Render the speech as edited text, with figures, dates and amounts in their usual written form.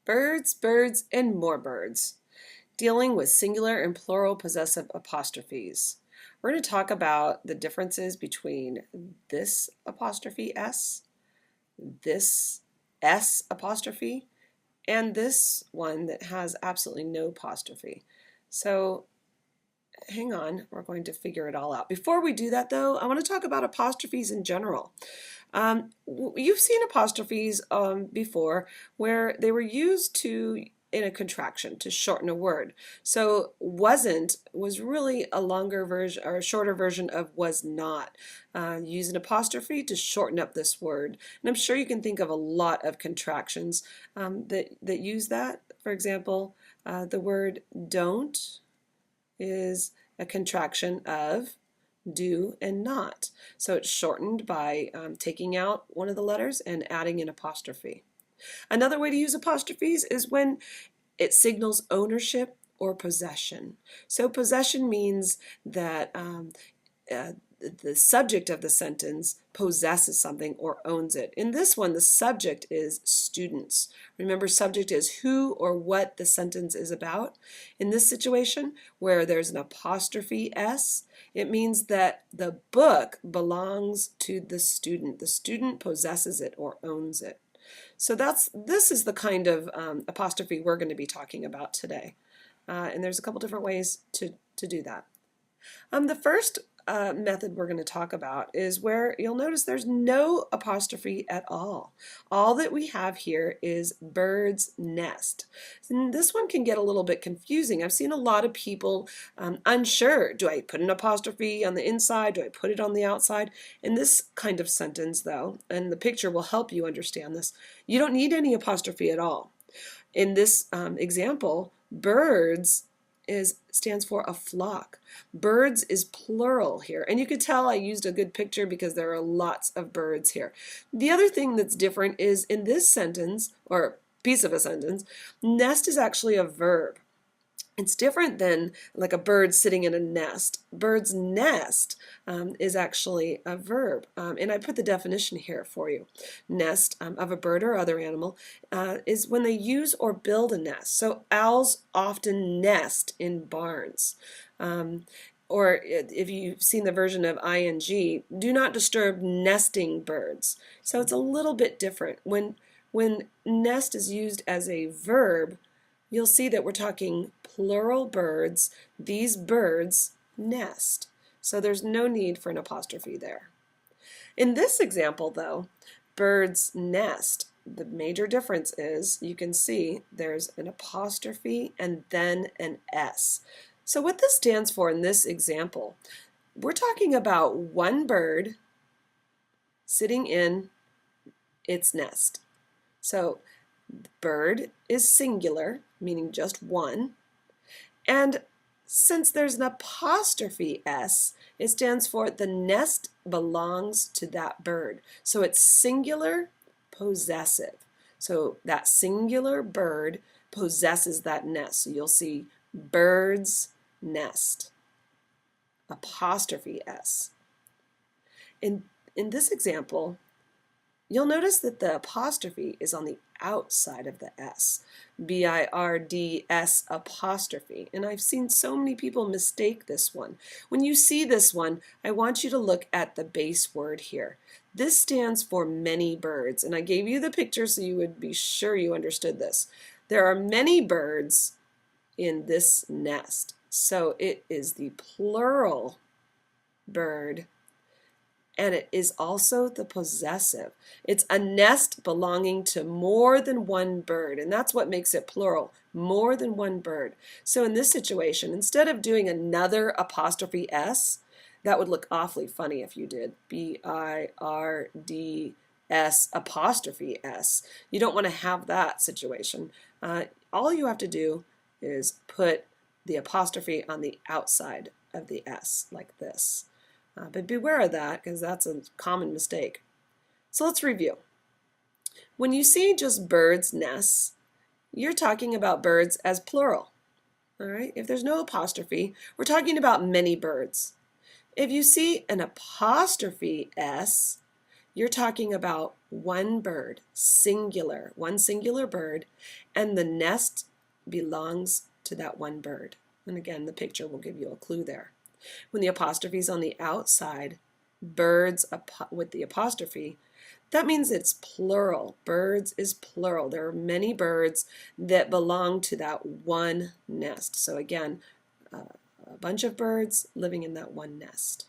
Birds, birds, and more birds. Dealing with singular and plural possessive apostrophes. We're going to talk about the differences between this apostrophe S, this S apostrophe, and this one that has absolutely no apostrophe. So hang on, we're going to figure it all out. Before we do that though, I want to talk about apostrophes in general. You've seen apostrophes before where they were used in a contraction to shorten a word. So wasn't was really a longer version or a shorter version of was not. Use an apostrophe to shorten up this word. And I'm sure you can think of a lot of contractions that use that. For example, the word don't is a contraction of do and not. So it's shortened by taking out one of the letters and adding an apostrophe. Another way to use apostrophes is when it signals ownership or possession. So possession means that the subject of the sentence possesses something or owns it. In this one, the subject is students. Remember, subject is who or what the sentence is about. In this situation, where there's an apostrophe S, it means that the book belongs to the student. The student possesses it or owns it. So this is the kind of apostrophe we're going to be talking about today. And there's a couple different ways to do that. The first method we're going to talk about is where you'll notice there's no apostrophe at all. All that we have here is bird's nest. And this one can get a little bit confusing. I've seen a lot of people unsure. Do I put an apostrophe on the inside? Do I put it on the outside? In this kind of sentence though, and the picture will help you understand this, you don't need any apostrophe at all. In this example, birds stands for a flock. Birds is plural here. And you could tell I used a good picture because there are lots of birds here. The other thing that's different is in this sentence, or piece of a sentence, nest is actually a verb. It's different than like a bird sitting in a nest. Bird's nest is actually a verb. And I put the definition here for you. Nest of a bird or other animal is when they use or build a nest. So owls often nest in barns. Or if you've seen the version of ing, do not disturb nesting birds. So it's a little bit different. When nest is used as a verb, you'll see that we're talking plural birds. These birds nest. So there's no need for an apostrophe there. In this example, though, birds nest, the major difference is you can see there's an apostrophe and then an S. So what this stands for in this example, we're talking about one bird sitting in its nest. So bird is singular, meaning just one. And since there's an apostrophe S, it stands for the nest belongs to that bird. So it's singular possessive. So that singular bird possesses that nest. So you'll see bird's nest, apostrophe S. In this example, you'll notice that the apostrophe is on the outside of the S. B-I-R-D-S apostrophe. And I've seen so many people mistake this one. When you see this one, I want you to look at the base word here. This stands for many birds. And I gave you the picture so you would be sure you understood this. There are many birds in this nest. So it is the plural bird. And it is also the possessive. It's a nest belonging to more than one bird, and that's what makes it plural, more than one bird. So in this situation, instead of doing another apostrophe S, that would look awfully funny if you did B-I-R-D-S apostrophe S. You don't want to have that situation. All you have to do is put the apostrophe on the outside of the S, like this. But beware of that because that's a common mistake. So let's review. When you see just birds' nests, you're talking about birds as plural. All right? If there's no apostrophe, we're talking about many birds. If you see an apostrophe S, you're talking about one bird, singular, one singular bird, and the nest belongs to that one bird. And again, the picture will give you a clue there. When the apostrophe is on the outside, birds with the apostrophe, that means it's plural. Birds is plural. There are many birds that belong to that one nest. So again, a bunch of birds living in that one nest.